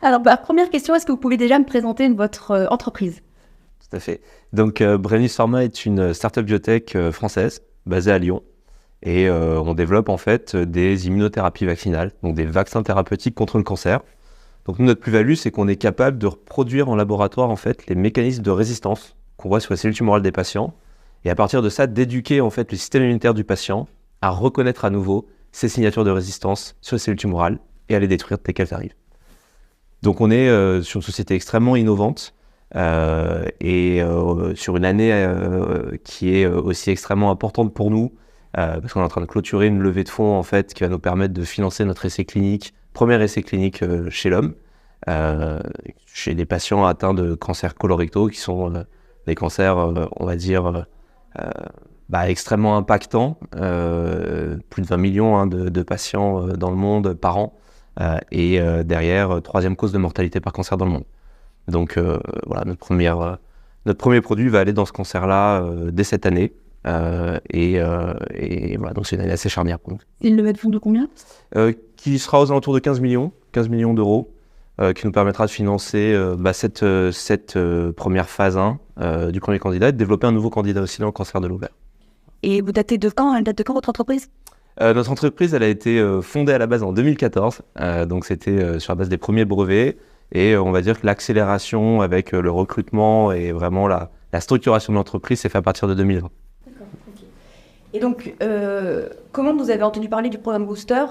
Alors, première question, est-ce que vous pouvez déjà me présenter votre entreprise? Tout à fait. Donc, Brainless Pharma est une startup biotech française basée à Lyon. Et on développe en fait des immunothérapies vaccinales, donc des vaccins thérapeutiques contre le cancer. Donc nous, notre plus-value, c'est qu'on est capable de reproduire en laboratoire en fait les mécanismes de résistance qu'on voit sur les cellules tumorales des patients, et à partir de ça, d'éduquer en fait le système immunitaire du patient à reconnaître à nouveau ces signatures de résistance sur les cellules tumorales et à les détruire dès qu'elles arrivent. Donc on est sur une société extrêmement innovante et sur une année qui est aussi extrêmement importante pour nous. Parce qu'on est en train de clôturer une levée de fonds en fait qui va nous permettre de financer notre essai clinique, premier essai clinique chez l'homme, chez des patients atteints de cancers colorectaux qui sont des cancers, on va dire, extrêmement impactants, plus de 20 millions de patients dans le monde par an, et derrière, troisième cause de mortalité par cancer dans le monde. Donc voilà, notre premier produit va aller dans ce cancer-là dès cette année. Et voilà, donc c'est une année assez charnière pour nous. Une levée de fonds de combien? Qui sera aux alentours de 15 millions d'euros, qui nous permettra de financer cette première phase 1 du premier candidat et de développer un nouveau candidat aussi dans le cancer de l'ovaire. Et vous datez de quand? Elle date de quand votre entreprise? Notre entreprise, elle a été fondée à la base en 2014, donc c'était sur la base des premiers brevets, et on va dire que l'accélération avec le recrutement et vraiment la structuration de l'entreprise s'est fait à partir de 2020. Et donc, comment vous avez entendu parler du programme Booster?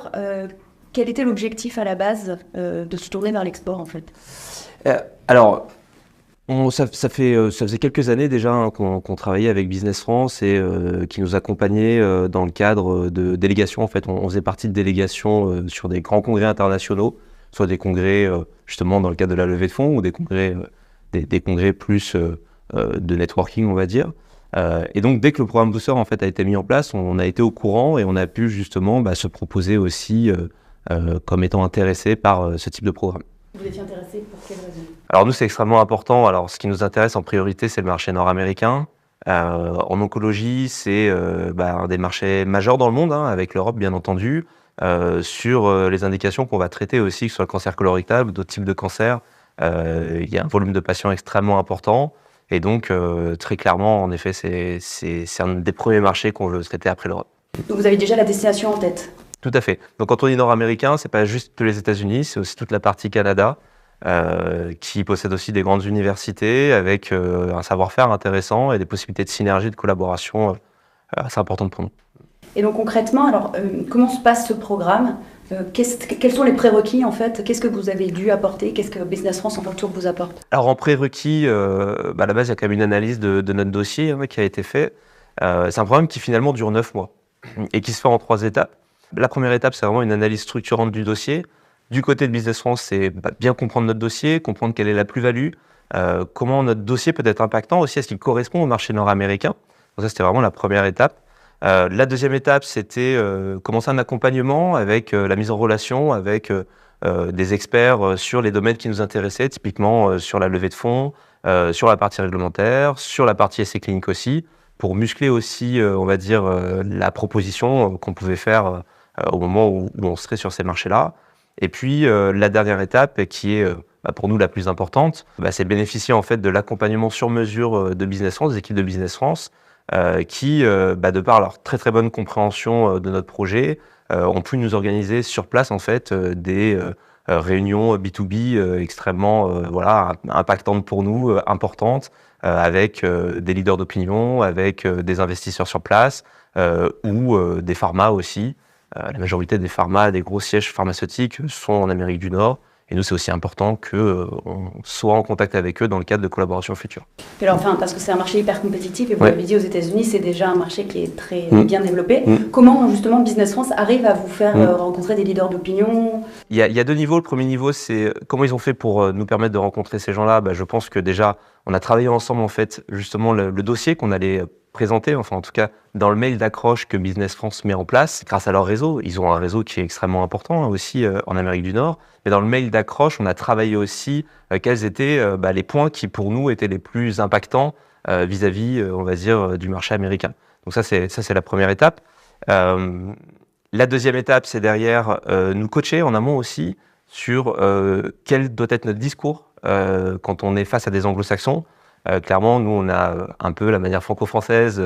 Quel était l'objectif à la base de se tourner vers l'export en fait? Alors, ça faisait quelques années déjà qu'on travaillait avec Business France et qui nous accompagnait dans le cadre de délégations. En fait, on faisait partie de délégations sur des grands congrès internationaux, soit des congrès justement dans le cadre de la levée de fonds ou des congrès, des congrès plus de networking, on va dire. Et donc, dès que le programme Booster en fait, a été mis en place, on a été au courant et on a pu justement se proposer aussi comme étant intéressé par ce type de programme. Vous étiez intéressé pour quelle raison? Alors nous, c'est extrêmement important. Alors, ce qui nous intéresse en priorité, c'est le marché nord-américain. En oncologie, c'est un des marchés majeurs dans le monde, avec l'Europe bien entendu, sur les indications qu'on va traiter aussi, que ce soit le cancer colorectal ou d'autres types de cancers. Il y a un volume de patients extrêmement important. Et donc, très clairement, en effet, c'est un des premiers marchés qu'on veut traiter après l'Europe. Donc vous avez déjà la destination en tête? Tout à fait. Donc, quand on dit nord-américain, c'est pas juste les États-Unis, c'est aussi toute la partie Canada, qui possède aussi des grandes universités avec un savoir-faire intéressant et des possibilités de synergie, de collaboration assez importantes pour nous. Et donc concrètement, alors comment se passe ce programme? Quels sont les prérequis en fait? Qu'est-ce que vous avez dû apporter? Qu'est-ce que Business France en retour vous apporte? Alors en prérequis, à la base, il y a quand même une analyse de notre dossier qui a été fait. C'est un programme qui finalement dure 9 mois et qui se fait en 3 étapes. La première étape, c'est vraiment une analyse structurante du dossier. Du côté de Business France, c'est bien comprendre notre dossier, comprendre quelle est la plus-value, comment notre dossier peut être impactant aussi, est-ce qu'il correspond au marché nord-américain. Donc ça, c'était vraiment la première étape. La deuxième étape, c'était commencer un accompagnement avec la mise en relation avec des experts sur les domaines qui nous intéressaient, typiquement sur la levée de fonds, sur la partie réglementaire, sur la partie essai clinique aussi, pour muscler aussi, on va dire, la proposition qu'on pouvait faire au moment où on serait sur ces marchés-là. Et puis, la dernière étape, qui est pour nous la plus importante, c'est bénéficier en fait de l'accompagnement sur mesure de Business France, des équipes de Business France, qui, de par leur très très bonne compréhension de notre projet, ont pu nous organiser sur place en fait des réunions B2B extrêmement impactantes pour nous, importantes, avec des leaders d'opinion, avec des investisseurs sur place ou des pharma aussi. La majorité des pharma, des gros sièges pharmaceutiques sont en Amérique du Nord. Et nous, c'est aussi important qu'on soit en contact avec eux dans le cadre de collaborations futures. Et alors, parce que c'est un marché hyper compétitif, et vous l'avez dit, aux États-Unis, c'est déjà un marché qui est très bien développé. Comment, justement, Business France arrive à vous faire rencontrer des leaders d'opinion? Il y a 2 niveaux. Le premier niveau, c'est comment ils ont fait pour nous permettre de rencontrer ces gens-là. Je pense que déjà, on a travaillé ensemble, en fait, justement, le dossier qu'on allait présenter, enfin en tout cas dans le mail d'accroche que Business France met en place grâce à leur réseau. Ils ont un réseau qui est extrêmement important aussi en Amérique du Nord. Mais dans le mail d'accroche, on a travaillé aussi quels étaient les points qui pour nous étaient les plus impactants vis-à-vis, on va dire, du marché américain. Donc ça c'est la première étape. La deuxième étape, c'est derrière nous coacher en amont aussi sur quel doit être notre discours quand on est face à des anglo-saxons. Clairement, nous, on a un peu la manière franco-française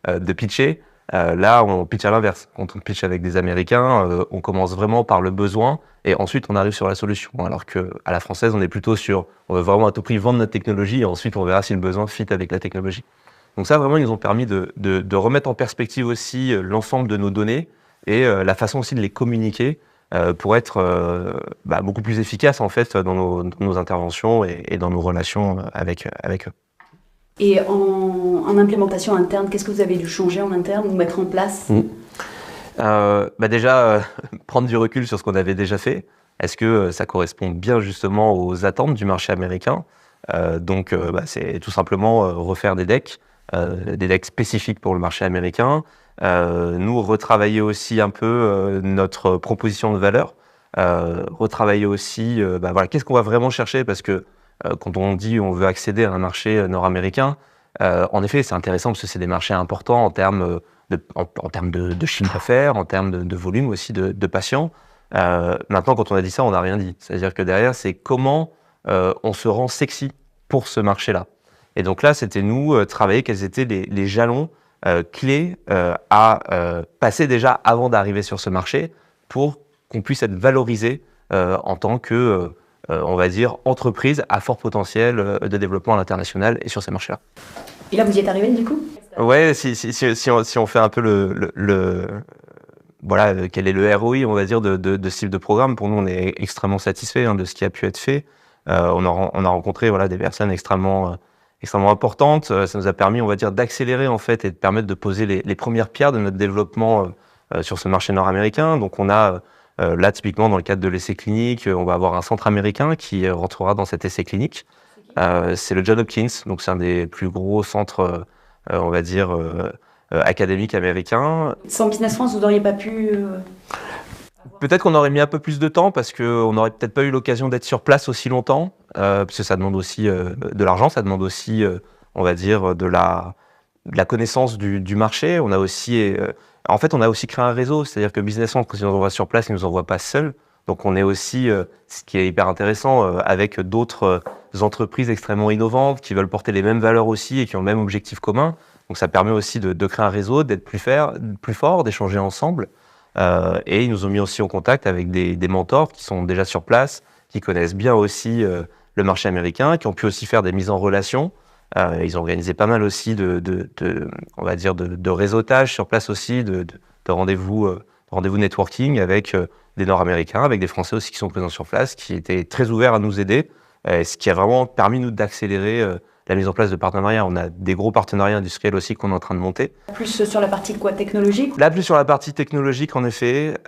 de pitcher. Là, on pitch à l'inverse. Quand on pitch avec des Américains, on commence vraiment par le besoin et ensuite on arrive sur la solution. Alors qu'à la française, on est plutôt sur, on veut vraiment à tout prix vendre notre technologie et ensuite on verra si le besoin fit avec la technologie. Donc ça, vraiment, ils nous ont permis de remettre en perspective aussi l'ensemble de nos données et la façon aussi de les communiquer pour être beaucoup plus efficace en fait dans nos interventions et dans nos relations avec eux. Et en implémentation interne, qu'est-ce que vous avez dû changer en interne ou mettre en place? Déjà, prendre du recul sur ce qu'on avait déjà fait. Est-ce que ça correspond bien justement aux attentes du marché américain? C'est tout simplement refaire des decks spécifiques pour le marché américain. Nous, retravailler aussi un peu notre proposition de valeur. Retravailler aussi, qu'est-ce qu'on va vraiment chercher? Parce que quand on dit on veut accéder à un marché nord-américain, en effet, c'est intéressant parce que c'est des marchés importants en termes de chiffre d'affaires, en termes de volume aussi de patients. Maintenant, quand on a dit ça, on n'a rien dit. C'est-à-dire que derrière, c'est comment on se rend sexy pour ce marché-là. Et donc là, c'était nous travailler quels étaient les jalons clés à passer déjà avant d'arriver sur ce marché pour qu'on puisse être valorisé en tant que on va dire, entreprise à fort potentiel de développement à l'international et sur ces marchés-là. Et là, vous y êtes arrivé, du coup? Ouais, si on fait un peu quel est le ROI, on va dire, de ce type de programme, pour nous, on est extrêmement satisfait de ce qui a pu être fait. On a rencontré des personnes extrêmement importantes. Ça nous a permis, on va dire, d'accélérer, en fait, et de permettre de poser les premières pierres de notre développement sur ce marché nord-américain. Donc, on a... là, typiquement, dans le cadre de l'essai clinique, on va avoir un centre américain qui rentrera dans cet essai clinique. C'est le Johns Hopkins, donc c'est un des plus gros centres, on va dire, académiques américains. Sans Business France, vous n'auriez pas pu... Peut-être qu'on aurait mis un peu plus de temps parce qu'on n'aurait peut-être pas eu l'occasion d'être sur place aussi longtemps, parce que ça demande aussi de l'argent, ça demande aussi, on va dire, de la connaissance du marché. On a aussi... En fait, on a aussi créé un réseau, c'est-à-dire que Business France, quand ils nous envoient sur place, ils ne nous envoient pas seuls. Donc, on est aussi, ce qui est hyper intéressant, avec d'autres entreprises extrêmement innovantes qui veulent porter les mêmes valeurs aussi et qui ont le même objectif commun. Donc, ça permet aussi de créer un réseau, d'être plus fort, d'échanger ensemble. Et ils nous ont mis aussi en contact avec des mentors qui sont déjà sur place, qui connaissent bien aussi le marché américain, qui ont pu aussi faire des mises en relation. Ils ont organisé pas mal aussi on va dire de réseautage sur place aussi, de rendez-vous networking avec des Nord-Américains, avec des Français aussi qui sont présents sur place, qui étaient très ouverts à nous aider, ce qui a vraiment permis nous d'accélérer la mise en place de partenariats. On a des gros partenariats industriels aussi qu'on est en train de monter. Plus sur la partie technologique? Là, plus sur la partie technologique, en effet,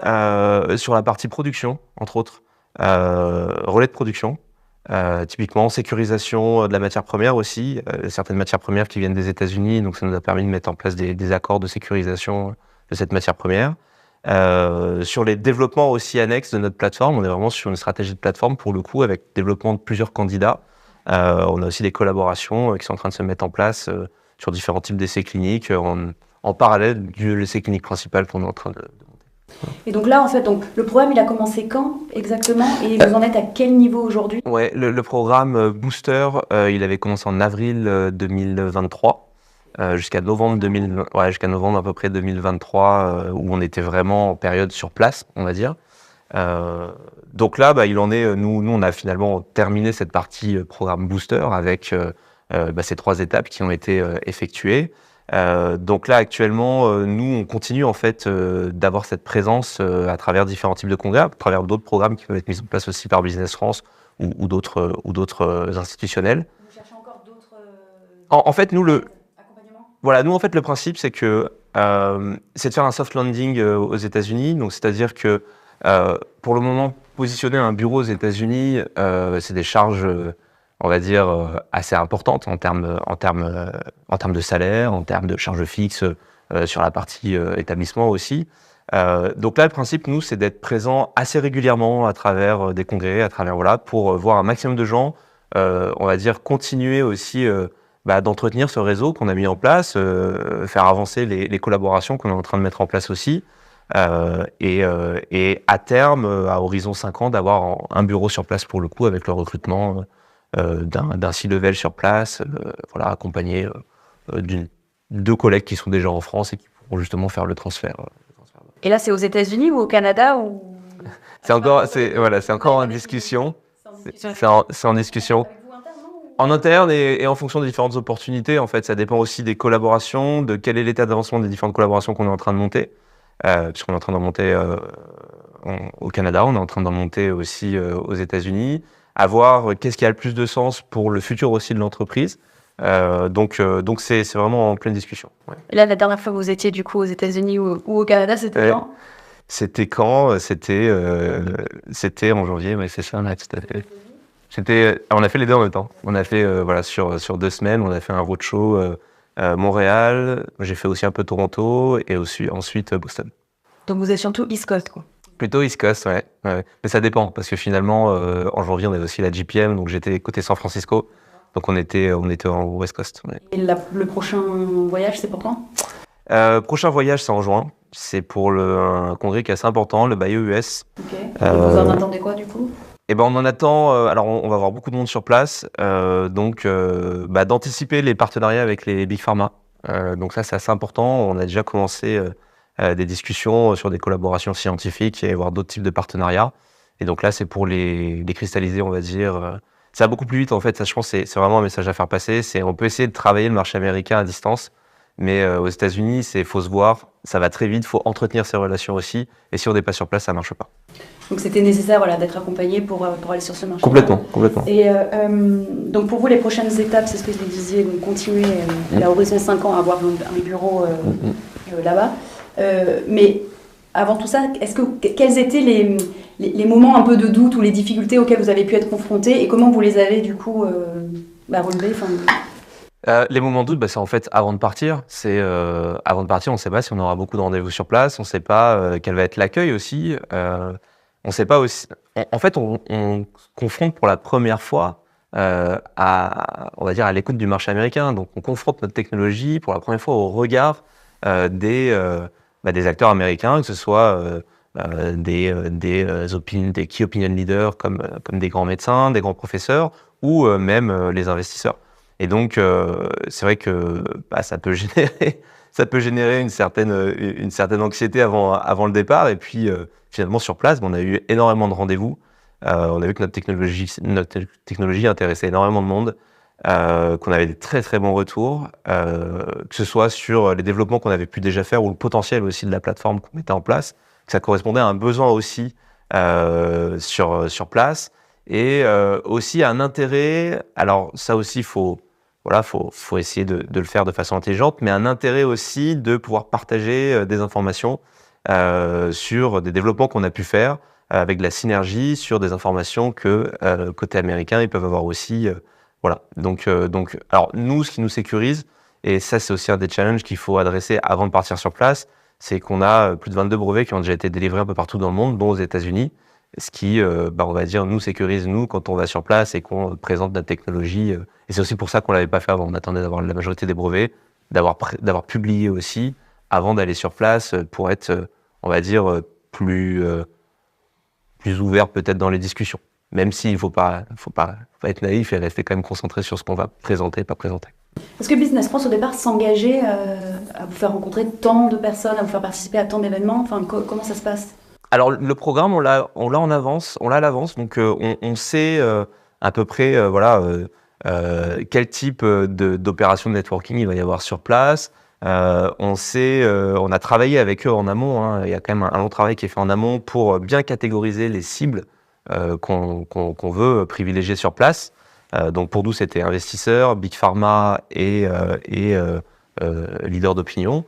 sur la partie production, entre autres, relais de production. Typiquement, sécurisation de la matière première aussi, certaines matières premières qui viennent des États-Unis, donc ça nous a permis de mettre en place des accords de sécurisation de cette matière première. Sur les développements aussi annexes de notre plateforme, on est vraiment sur une stratégie de plateforme pour le coup, avec développement de plusieurs candidats. On a aussi des collaborations qui sont en train de se mettre en place sur différents types d'essais cliniques en parallèle de l'essai clinique principal qu'on est en train de monter. Et donc là, en fait, le programme, il a commencé quand exactement? Et vous en êtes à quel niveau aujourd'hui? Ouais, le programme Booster, il avait commencé en avril 2023 jusqu'à novembre jusqu'à novembre à peu près 2023 où on était vraiment en période sur place, on va dire. Donc là, il en est. Nous, on a finalement terminé cette partie programme Booster avec ces 3 étapes qui ont été effectuées. Donc là, actuellement, nous, on continue en fait d'avoir cette présence à travers différents types de congrès, à travers d'autres programmes qui peuvent être mis en place aussi par Business France ou d'autres institutionnels. Vous cherchez encore d'autres en fait, nous, accompagnements? en fait, le principe, c'est que c'est de faire un soft landing aux États-Unis. Donc, c'est-à-dire que pour le moment, positionner un bureau aux États-Unis, c'est des charges on va dire, assez importante en termes de salaire, en termes de charges fixes sur la partie établissement aussi. Donc là, le principe, nous, c'est d'être présent assez régulièrement à travers des congrès, pour voir un maximum de gens, on va dire, continuer aussi d'entretenir ce réseau qu'on a mis en place, faire avancer les collaborations qu'on est en train de mettre en place aussi. et à terme, à horizon 5 ans, d'avoir un bureau sur place pour le coup, avec le recrutement d'un C-level sur place, voilà, accompagné deux collègues qui sont déjà en France et qui pourront justement faire le transfert. Et là, c'est aux États-Unis ou au Canada ou... C'est encore en discussion. C'est en discussion. En interne et en fonction des différentes opportunités, en fait, ça dépend aussi des collaborations, de quel est l'état d'avancement des différentes collaborations qu'on est en train de monter. Puisqu'on est en train d'en monter au Canada, on est en train d'en monter aussi aux États-Unis, à voir qu'est-ce qui a le plus de sens pour le futur aussi de l'entreprise. Donc c'est vraiment en pleine discussion. Ouais. Et là, la dernière fois que vous étiez du coup aux États-Unis ou au Canada, c'était quand ? C'était quand ? C'était en janvier, mais c'est ça, là, tout à fait. On a fait les deux en même temps. On a fait sur 2 semaines, on a fait un roadshow Montréal. J'ai fait aussi un peu Toronto et aussi ensuite Boston. Donc vous êtes surtout East Coast, quoi. Plutôt East Coast, ouais. Mais ça dépend parce que finalement en janvier on avait aussi la GPM, donc j'étais côté San Francisco, donc on était en West Coast. Ouais. Et le prochain voyage, c'est pour quand ? Prochain voyage, c'est en juin. C'est pour un congrès qui est assez important, le BioUS. Ok. Et vous en attendez quoi du coup ? Eh ben on en attend. Alors on va avoir beaucoup de monde sur place, donc d'anticiper les partenariats avec les big pharma. Donc ça c'est assez important. On a déjà commencé des discussions sur des collaborations scientifiques et voir d'autres types de partenariats. Et donc là c'est pour les cristalliser, on va dire. Ça va beaucoup plus vite en fait. Ça je pense c'est vraiment un message à faire passer. On peut essayer de travailler le marché américain à distance, mais aux États-Unis faut se voir. Ça va très vite. Faut entretenir ces relations aussi. Et si on n'est pas sur place, ça marche pas. Donc c'était nécessaire d'être accompagné pour aller sur ce marché. Complètement. Et donc pour vous, les prochaines étapes, c'est ce que je disiez, donc continuer à horizon 5 ans à avoir un bureau là-bas. Mais avant tout ça, quels étaient les moments un peu de doute ou les difficultés auxquelles vous avez pu être confrontés et comment vous les avez du coup relevés les moments de doute, c'est en fait avant de partir. Avant de partir, on ne sait pas si on aura beaucoup de rendez-vous sur place, on ne sait pas quel va être l'accueil aussi. On ne sait pas aussi. En fait, on se confronte pour la première fois on va dire, à l'écoute du marché américain. Donc, on confronte notre technologie pour la première fois au regard des acteurs américains, que ce soit des key opinion leaders comme des grands médecins, des grands professeurs ou même les investisseurs. Et donc, c'est vrai que ça peut générer une certaine anxiété avant le départ. Et puis, finalement, sur place, on a eu énormément de rendez-vous. On a vu que notre technologie intéressait énormément de monde, qu'on avait des très très bons retours, que ce soit sur les développements qu'on avait pu déjà faire ou le potentiel aussi de la plateforme qu'on mettait en place, que ça correspondait à un besoin aussi sur place et aussi à un intérêt. Alors ça aussi, faut essayer de le faire de façon intelligente, mais un intérêt aussi de pouvoir partager des informations sur des développements qu'on a pu faire avec de la synergie sur des informations que côté américain, ils peuvent avoir aussi. Donc, alors nous, ce qui nous sécurise, et ça c'est aussi un des challenges qu'il faut adresser avant de partir sur place, c'est qu'on a plus de 22 brevets qui ont déjà été délivrés un peu partout dans le monde, dont aux États-Unis, ce qui, on va dire, nous sécurise quand on va sur place et qu'on présente notre technologie. Et c'est aussi pour ça qu'on l'avait pas fait avant. On attendait d'avoir la majorité des brevets, d'avoir publié aussi avant d'aller sur place pour être, on va dire, plus ouvert peut-être dans les discussions. Même s'il faut pas être naïf et rester quand même concentré sur ce qu'on va présenter et pas présenter. Est-ce que Business France, au départ, s'engageait à vous faire rencontrer tant de personnes, à vous faire participer à tant d'événements ? Enfin, comment ça se passe ? Alors, le programme, on l'a à l'avance. Donc, on sait à peu près quel type d'opération de networking il va y avoir sur place. On a travaillé avec eux en amont. Hein. Il y a quand même un long travail qui est fait en amont pour bien catégoriser les cibles qu'on veut privilégier sur place. Donc pour nous, c'était investisseurs, big pharma et leaders d'opinion.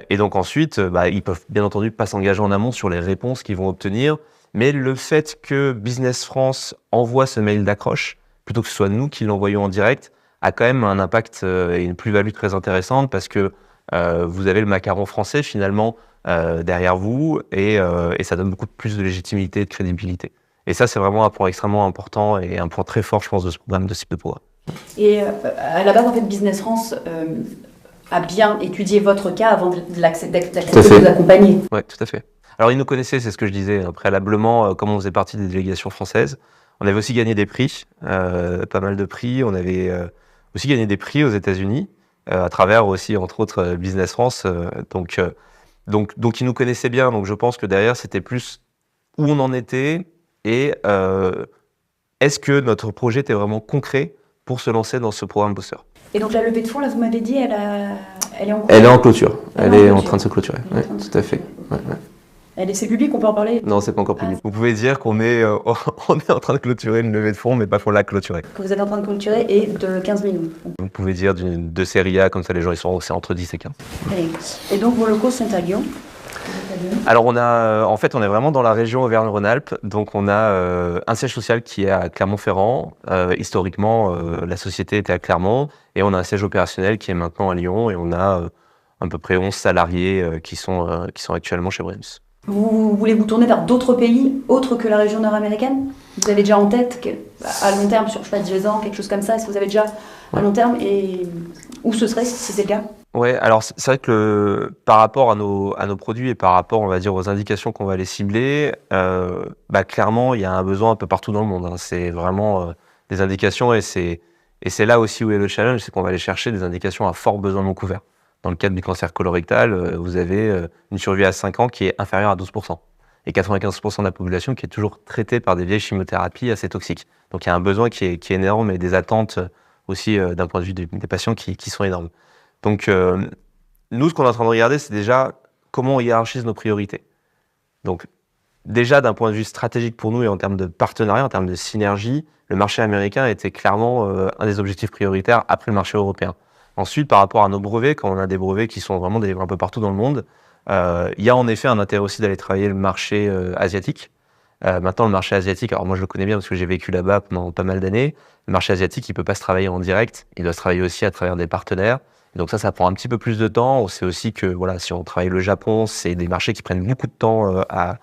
Et donc ensuite, ils peuvent bien entendu pas s'engager en amont sur les réponses qu'ils vont obtenir. Mais le fait que Business France envoie ce mail d'accroche, plutôt que ce soit nous qui l'envoyons en direct, a quand même un impact et une plus-value très intéressante parce que vous avez le macaron français finalement derrière vous et ça donne beaucoup plus de légitimité et de crédibilité. Et ça, c'est vraiment un point extrêmement important et un point très fort, je pense, de ce programme de type de programme. Et à la base, en fait, Business France à bien étudier votre cas avant d'accepter Tout à de fait. vous accompagner. Ouais, tout à fait. Alors, ils nous connaissaient, c'est ce que je disais préalablement, comme on faisait partie des délégations françaises. On avait aussi gagné des prix, pas mal de prix. On avait aussi gagné des prix aux États-Unis, à travers aussi, entre autres, Business France. Donc, ils nous connaissaient bien. Donc, je pense que derrière, c'était plus où on en était et est-ce que notre projet était vraiment concret pour se lancer dans ce programme Booster. Et donc la levée de fonds, là, vous m'avez dit, elle est en cours. Elle est en clôture. Elle Elle est est en en clôture. train de se clôturer. Elle est en Oui, train de se tout à fait. clôturer. Ouais, ouais. C'est public, on peut en parler? Non, c'est pas encore public. Vous pouvez dire qu'on est, on est en train de clôturer une levée de fonds, mais pas pour la clôturer. Que vous êtes en train de clôturer et de 15 millions. Vous pouvez dire de série A, comme ça les gens ils sont c'est entre 10 et 15. Et donc vos locaux sont à Lyon. Alors on a, en fait, on est vraiment dans la région Auvergne-Rhône-Alpes, donc on a un siège social qui est à Clermont-Ferrand. Historiquement, la société était à Clermont, et on a un siège opérationnel qui est maintenant à Lyon, et on a à peu près 11 salariés qui sont actuellement chez Bremс. Vous voulez vous tourner vers d'autres pays autres que la région nord-américaine? Vous avez déjà en tête, à long terme, sur je sais pas, 10 ans, quelque chose comme ça, est-ce que vous avez déjà à long terme, et où ce serait si c'est le cas? Ouais, alors c'est vrai que par rapport à nos produits et par rapport, on va dire, aux indications qu'on va les cibler, clairement, il y a un besoin un peu partout dans le monde, hein. C'est vraiment des indications et c'est là aussi où est le challenge, c'est qu'on va aller chercher des indications à fort besoin non couvert. Dans le cadre du cancer colorectal, vous avez une survie à 5 ans qui est inférieure à 12%. Et 95% de la population qui est toujours traitée par des vieilles chimiothérapies assez toxiques. Donc il y a un besoin qui est énorme et des attentes aussi d'un point de vue des patients qui sont énormes. Donc nous, ce qu'on est en train de regarder, c'est déjà comment on hiérarchise nos priorités. Donc déjà d'un point de vue stratégique pour nous et en termes de partenariat, en termes de synergie, le marché américain était clairement un des objectifs prioritaires après le marché européen. Ensuite, par rapport à nos brevets, quand on a des brevets qui sont vraiment délivrés un peu partout dans le monde, il y a en effet un intérêt aussi d'aller travailler le marché asiatique. Maintenant, le marché asiatique, alors moi je le connais bien parce que j'ai vécu là-bas pendant pas mal d'années, le marché asiatique, il peut pas se travailler en direct, il doit se travailler aussi à travers des partenaires. Et donc ça prend un petit peu plus de temps. On sait aussi que voilà, si on travaille le Japon, c'est des marchés qui prennent beaucoup de temps à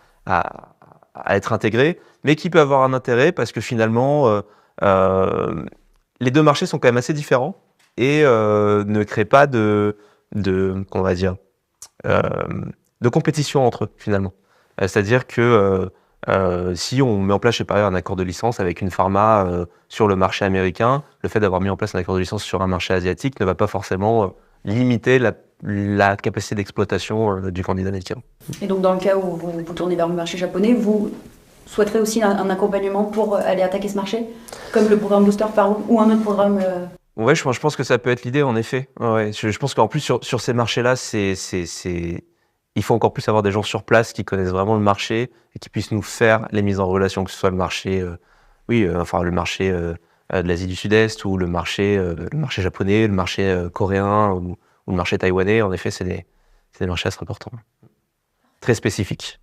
être intégrés, mais qui peut avoir un intérêt parce que finalement, les deux marchés sont quand même assez différents et ne créent pas qu'on va dire, de compétition entre eux finalement. C'est-à-dire que si on met en place, je sais pas, un accord de licence avec une pharma sur le marché américain, le fait d'avoir mis en place un accord de licence sur un marché asiatique ne va pas forcément limiter la capacité d'exploitation du candidat natif. Et donc dans le cas où vous tournez vers le marché japonais, vous souhaiterez aussi un accompagnement pour aller attaquer ce marché, comme le programme Booster ou un autre programme Ouais, je pense que ça peut être l'idée, en effet. Ouais, je pense qu'en plus, sur ces marchés-là, il faut encore plus avoir des gens sur place qui connaissent vraiment le marché et qui puissent nous faire les mises en relation, que ce soit le marché, le marché de l'Asie du Sud-Est ou le marché japonais, le marché coréen ou le marché taïwanais. En effet, c'est des marchés assez importants, très spécifiques.